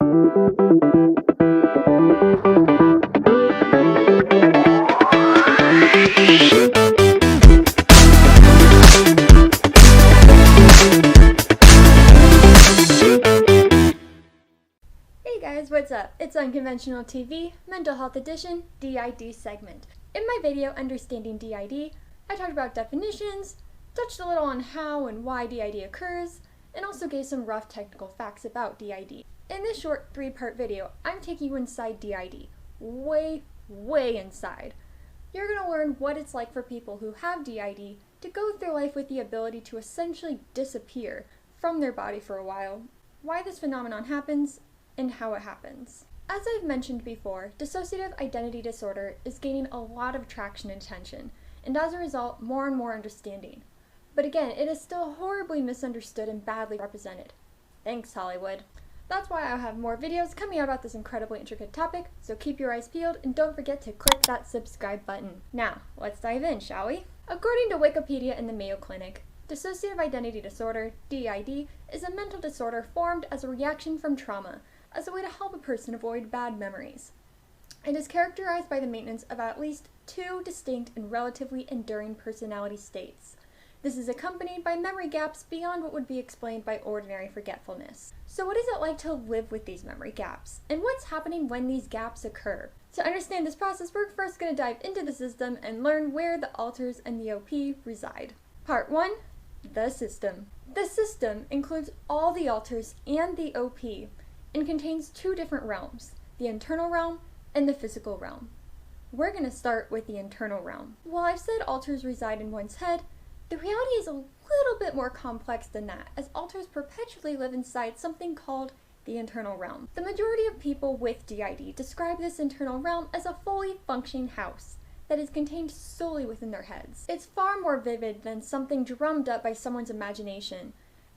Hey guys, what's up? It's Unconventional TV, Mental Health Edition, D.I.D segment. In my video, Understanding D.I.D, I talked about definitions, touched a little on how and why D.I.D occurs, and also gave some rough technical facts about D.I.D. In this short 3-part video, I'm taking you inside D.I.D. Way inside. You're going to learn what it's like for people who have D.I.D to go through life with the ability to essentially disappear from their body for a while, why this phenomenon happens, and how it happens. As I've mentioned before, dissociative identity disorder is gaining a lot of traction and attention, and as a result, more and more understanding. But again, it is still horribly misunderstood and badly represented. Thanks, Hollywood. That's why I'll have more videos coming out about this incredibly intricate topic, so keep your eyes peeled and don't forget to click that subscribe button. Now, let's dive in, shall we? According to Wikipedia and the Mayo Clinic, dissociative identity disorder, DID, is a mental disorder formed as a reaction from trauma, as a way to help a person avoid bad memories. It is characterized by the maintenance of at least 2 distinct and relatively enduring personality states. This is accompanied by memory gaps beyond what would be explained by ordinary forgetfulness. So what is it like to live with these memory gaps? And what's happening when these gaps occur? To understand this process, we're first going to dive into the system and learn where the alters and the OP reside. Part 1. The system. The system includes all the alters and the OP, and contains 2 different realms, the internal realm and the physical realm. We're going to start with the internal realm. While I've said alters reside in one's head, the reality is a little bit more complex than that, as alters perpetually live inside something called the internal realm. The majority of people with DID describe this internal realm as a fully functioning house that is contained solely within their heads. It's far more vivid than something drummed up by someone's imagination,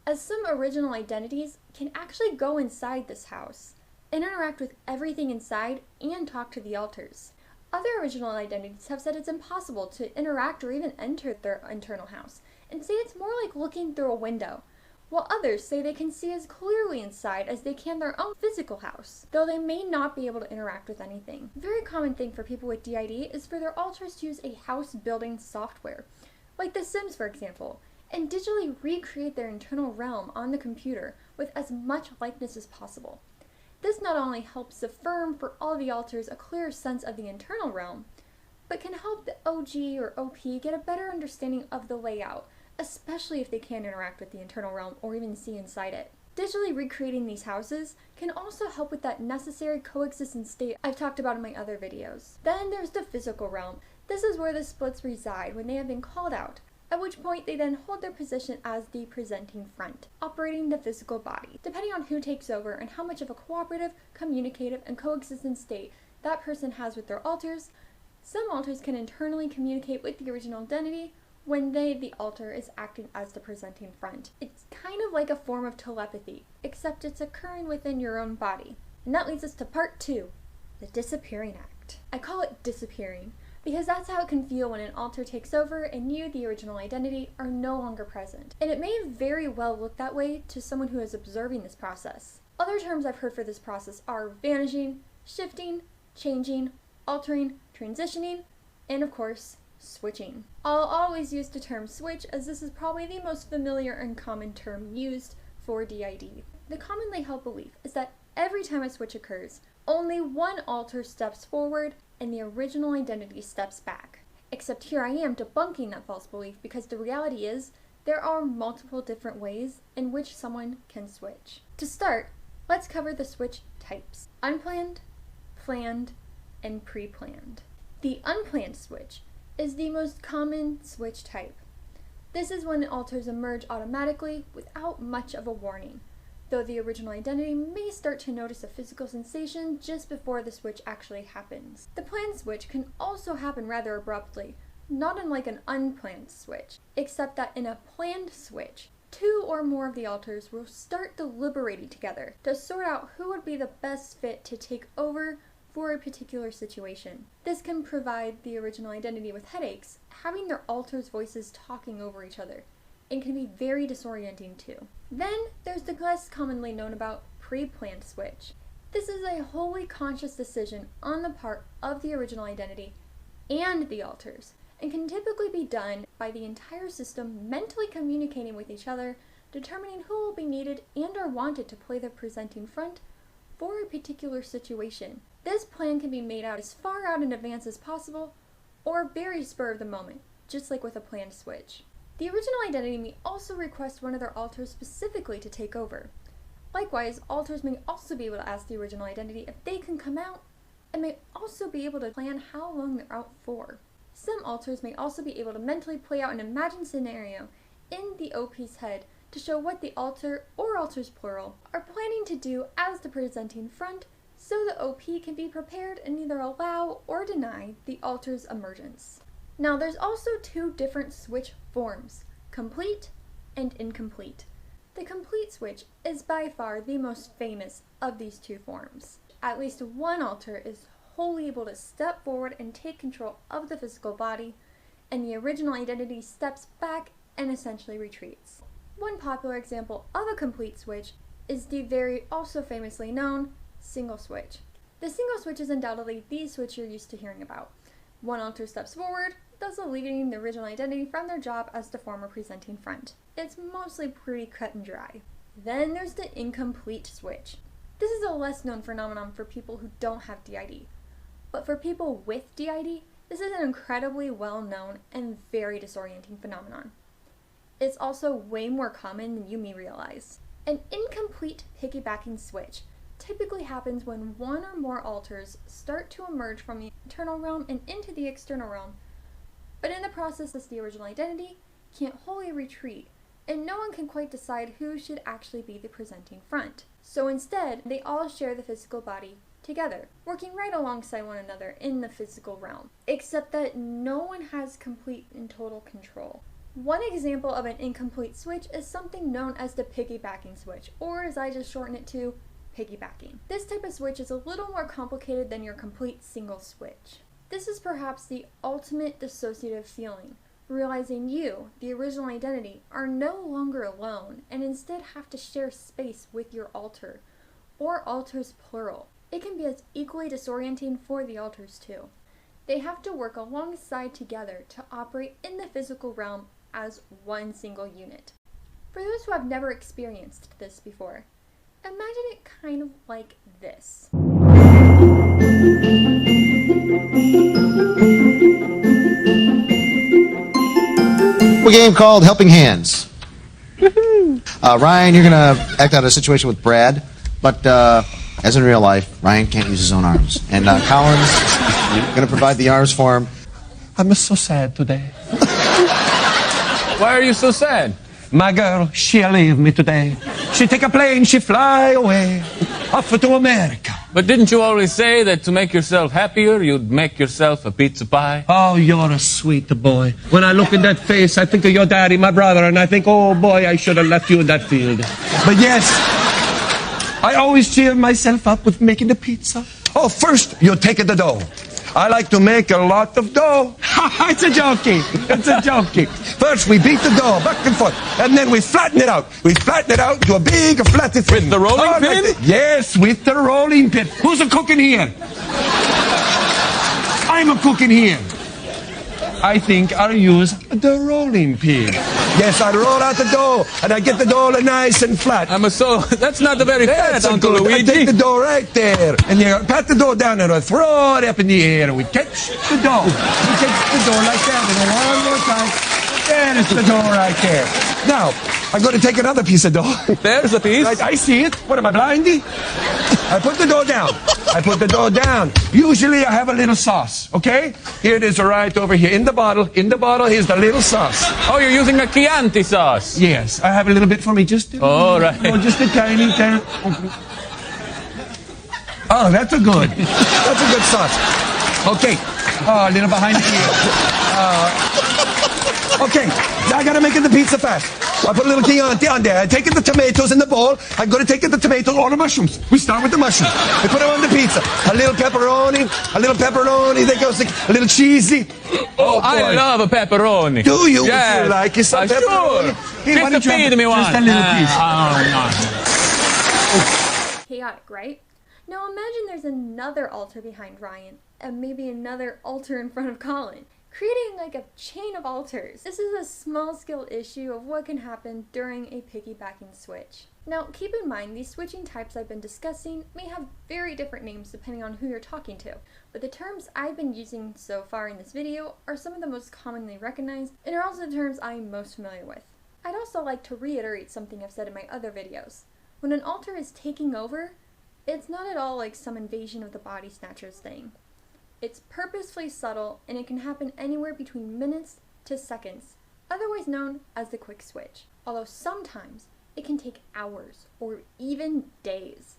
as some original identities can actually go inside this house and interact with everything inside and talk to the alters. Other original identities have said it's impossible to interact or even enter their internal house, and say it's more like looking through a window, while others say they can see as clearly inside as they can their own physical house, though they may not be able to interact with anything. A very common thing for people with DID is for their alters to use a house-building software, like The Sims for example, and digitally recreate their internal realm on the computer with as much likeness as possible. This not only helps affirm for all the alters a clearer sense of the internal realm, but can help the OG or OP get a better understanding of the layout, especially if they can't interact with the internal realm or even see inside it. Digitally recreating these houses can also help with that necessary coexistence state I've talked about in my other videos. Then there's the physical realm. This is where the splits reside when they have been called out, at which point they then hold their position as the presenting front, operating the physical body. Depending on who takes over and how much of a cooperative, communicative, and coexistent state that person has with their alters, some alters can internally communicate with the original identity when the alter, is acting as the presenting front. It's kind of like a form of telepathy, except it's occurring within your own body. And that leads us to part 2, the disappearing act. I call it disappearing, because that's how it can feel when an alter takes over and you, the original identity, are no longer present. And it may very well look that way to someone who is observing this process. Other terms I've heard for this process are vanishing, shifting, changing, altering, transitioning, and of course, switching. I'll always use the term switch, as this is probably the most familiar and common term used for DID. The commonly held belief is that every time a switch occurs, only one alter steps forward and the original identity steps back. Except here I am debunking that false belief, because the reality is there are multiple different ways in which someone can switch. To start, let's cover the switch types: unplanned, planned, and pre-planned. The unplanned switch is the most common switch type. This is when alters emerge automatically without much of a warning, though the original identity may start to notice a physical sensation just before the switch actually happens. The planned switch can also happen rather abruptly, not unlike an unplanned switch, except that in a planned switch, 2 or more of the alters will start deliberating together to sort out who would be the best fit to take over for a particular situation. This can provide the original identity with headaches, having their alters' voices talking over each other, and can be very disorienting too. Then there's the less commonly known about pre-planned switch. This is a wholly conscious decision on the part of the original identity and the alters, and can typically be done by the entire system mentally communicating with each other, determining who will be needed and are wanted to play the presenting front for a particular situation. This plan can be made out as far out in advance as possible, or very spur of the moment, just like with a planned switch. The original identity may also request one of their alters specifically to take over. Likewise, alters may also be able to ask the original identity if they can come out, and may also be able to plan how long they're out for. Some alters may also be able to mentally play out an imagined scenario in the OP's head to show what the alter, or alters plural, are planning to do as the presenting front, so the OP can be prepared and either allow or deny the alter's emergence. Now, there's also two different switch forms, complete and incomplete. The complete switch is by far the most famous of these two forms. At least one alter is wholly able to step forward and take control of the physical body, and the original identity steps back and essentially retreats. One popular example of a complete switch is the very also famously known single switch. The single switch is undoubtedly the switch you're used to hearing about. One alter steps forward, thus alleviating the original identity from their job as the former presenting front. It's mostly pretty cut and dry. Then there's the incomplete switch. This is a less known phenomenon for people who don't have D.I.D. But for people with D.I.D., this is an incredibly well known and very disorienting phenomenon. It's also way more common than you may realize. An incomplete piggybacking switch typically happens when one or more alters start to emerge from the internal realm and into the external realm, but in the process the original identity can't wholly retreat, and no one can quite decide who should actually be the presenting front. So instead, they all share the physical body together, working right alongside one another in the physical realm, except that no one has complete and total control. One example of an incomplete switch is something known as the piggybacking switch, or as I just shorten it to, piggybacking. This type of switch is a little more complicated than your complete single switch. This is perhaps the ultimate dissociative feeling, realizing you, the original identity, are no longer alone and instead have to share space with your alter, or alters plural. It can be as equally disorienting for the alters too. They have to work alongside together to operate in the physical realm as one single unit. For those who have never experienced this before, imagine it kind of like this. A game called Helping Hands. Ryan, you're going to act out a situation with Brad, but as in real life, Ryan can't use his own arms. And Colin's going to provide the arms for him. I'm so sad today. Why are you so sad? My girl, she leave me today. She take a plane, she fly away, off to America. But didn't you always say that to make yourself happier, you'd make yourself a pizza pie? Oh, you're a sweet boy. When I look in that face, I think of your daddy, my brother, and I think, oh boy, I should have left you in that field. But yes, I always cheer myself up with making the pizza. Oh, first, you take the dough. I like to make a lot of dough. It's a jokey. It's a jokey. First, we beat the dough back and forth, and then we flatten it out. We flatten it out to a big, flat thing. With the rolling pin? Like yes, with the rolling pin. Who's a cook in here? I'm a cook in here. I think I'll use the rolling pin. Yes, I roll out the dough, and I get the dough nice and flat. That's not the very fat, Uncle good. Luigi. I take the dough right there, and you pat the dough down, and I throw it up in the air, and we catch the dough. We catch the dough like that, and one more time. There's the dough right there. Now, I'm going to take another piece of dough. There's a piece. Right, I see it. What am I, blindy? I put the dough down. I put the dough down. Usually I have a little sauce, okay? Here it is right over here in the bottle. In the bottle, here's the little sauce. Oh, you're using a Chianti sauce. Yes, I have a little bit for me. Just a oh, right. Oh, just a tiny. Oh, that's a good. That's a good sauce. Okay. Oh, a little behind here. Okay, I gotta make it the pizza fast. I put a little Chianti on there. I take the tomatoes in the bowl. I'm gonna take the tomatoes, all the mushrooms. We start with the mushrooms. I put them on the pizza. A little pepperoni. They go a little cheesy. Oh, I love a pepperoni. Do you? Yes. Would you like it some pepperoni? Sure. Here, Just feed me one. Just a little piece. Chaotic, right? Now imagine there's another alter behind Ryan, and maybe another alter in front of Colin, creating like a chain of alters. This is a small-scale issue of what can happen during a piggybacking switch. Now keep in mind, these switching types I've been discussing may have very different names depending on who you're talking to, but the terms I've been using so far in this video are some of the most commonly recognized and are also the terms I'm most familiar with. I'd also like to reiterate something I've said in my other videos. When an alter is taking over, it's not at all like some invasion of the body snatchers thing. It's purposefully subtle, and it can happen anywhere between minutes to seconds, otherwise known as the quick switch. Although sometimes it can take hours or even days,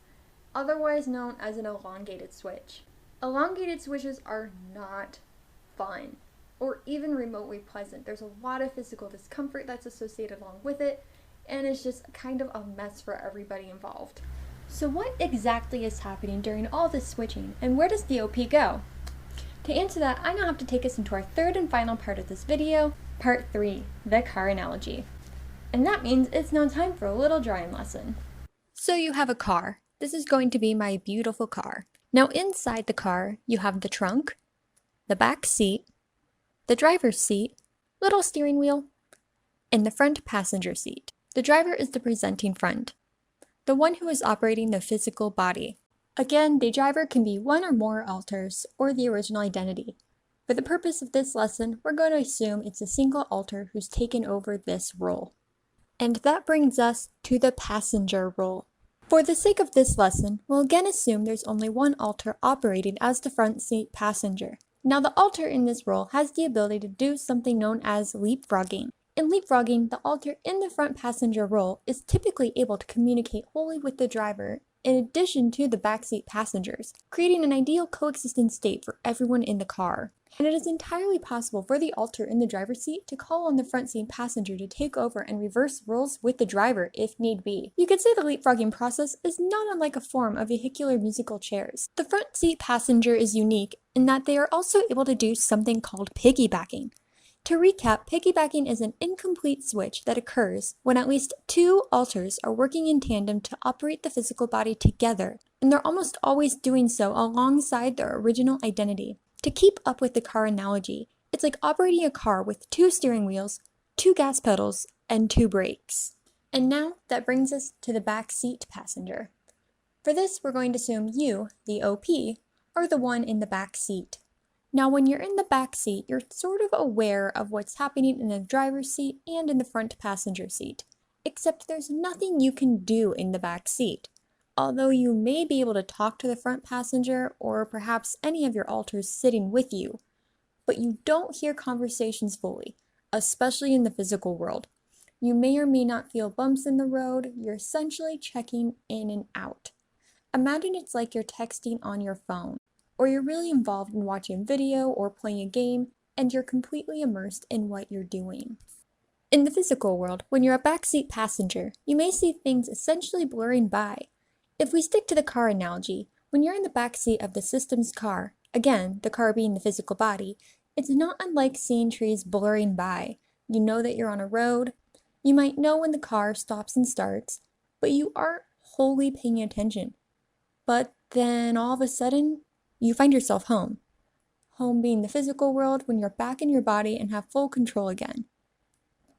otherwise known as an elongated switch. Elongated switches are not fun or even remotely pleasant. There's a lot of physical discomfort that's associated along with it, and it's just kind of a mess for everybody involved. So what exactly is happening during all this switching, and where does the OP go? To answer that, I now have to take us into our third and final part of this video, part 3, the car analogy. And that means it's now time for a little drawing lesson. So you have a car. This is going to be my beautiful car. Now inside the car, you have the trunk, the back seat, the driver's seat, little steering wheel, and the front passenger seat. The driver is the presenting front, the one who is operating the physical body. Again, the driver can be one or more alters or the original identity. For the purpose of this lesson, we're going to assume it's a single alter who's taken over this role. And that brings us to the passenger role. For the sake of this lesson, we'll again assume there's only one alter operating as the front seat passenger. Now the alter in this role has the ability to do something known as leapfrogging. In leapfrogging, the alter in the front passenger role is typically able to communicate wholly with the driver in addition to the backseat passengers, creating an ideal coexistence state for everyone in the car. And it is entirely possible for the alter in the driver's seat to call on the front seat passenger to take over and reverse roles with the driver if need be. You could say the leapfrogging process is not unlike a form of vehicular musical chairs. The front seat passenger is unique in that they are also able to do something called piggybacking. To recap, piggybacking is an incomplete switch that occurs when at least two alters are working in tandem to operate the physical body together, and they're almost always doing so alongside their original identity. To keep up with the car analogy, it's like operating a car with 2 steering wheels, 2 gas pedals, and 2 brakes. And now that brings us to the back seat passenger. For this, we're going to assume you, the OP, are the one in the back seat. Now when you're in the back seat, you're sort of aware of what's happening in the driver's seat and in the front passenger seat, except there's nothing you can do in the back seat. Although you may be able to talk to the front passenger or perhaps any of your alters sitting with you, but you don't hear conversations fully, especially in the physical world. You may or may not feel bumps in the road. You're essentially checking in and out. Imagine it's like you're texting on your phone, or you're really involved in watching a video or playing a game, and you're completely immersed in what you're doing. In the physical world, when you're a backseat passenger, you may see things essentially blurring by. If we stick to the car analogy, when you're in the backseat of the system's car, again, the car being the physical body, it's not unlike seeing trees blurring by. You know that you're on a road. You might know when the car stops and starts, but you aren't wholly paying attention. But then all of a sudden, you find yourself home. Home being the physical world when you're back in your body and have full control again.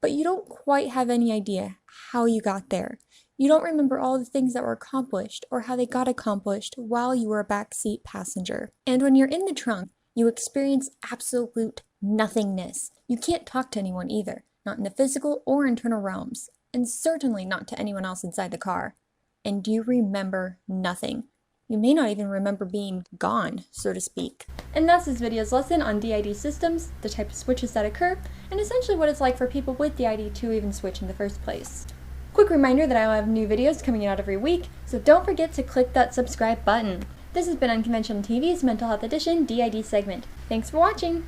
But you don't quite have any idea how you got there. You don't remember all the things that were accomplished or how they got accomplished while you were a backseat passenger. And when you're in the trunk, you experience absolute nothingness. You can't talk to anyone either, not in the physical or internal realms, and certainly not to anyone else inside the car. And you remember nothing. You may not even remember being gone, so to speak. And that's this video's lesson on D.I.D. systems, the type of switches that occur, and essentially what it's like for people with D.I.D. to even switch in the first place. Quick reminder that I'll have new videos coming out every week, so don't forget to click that subscribe button. This has been Unconventional TV's Mental Health Edition D.I.D. segment. Thanks for watching!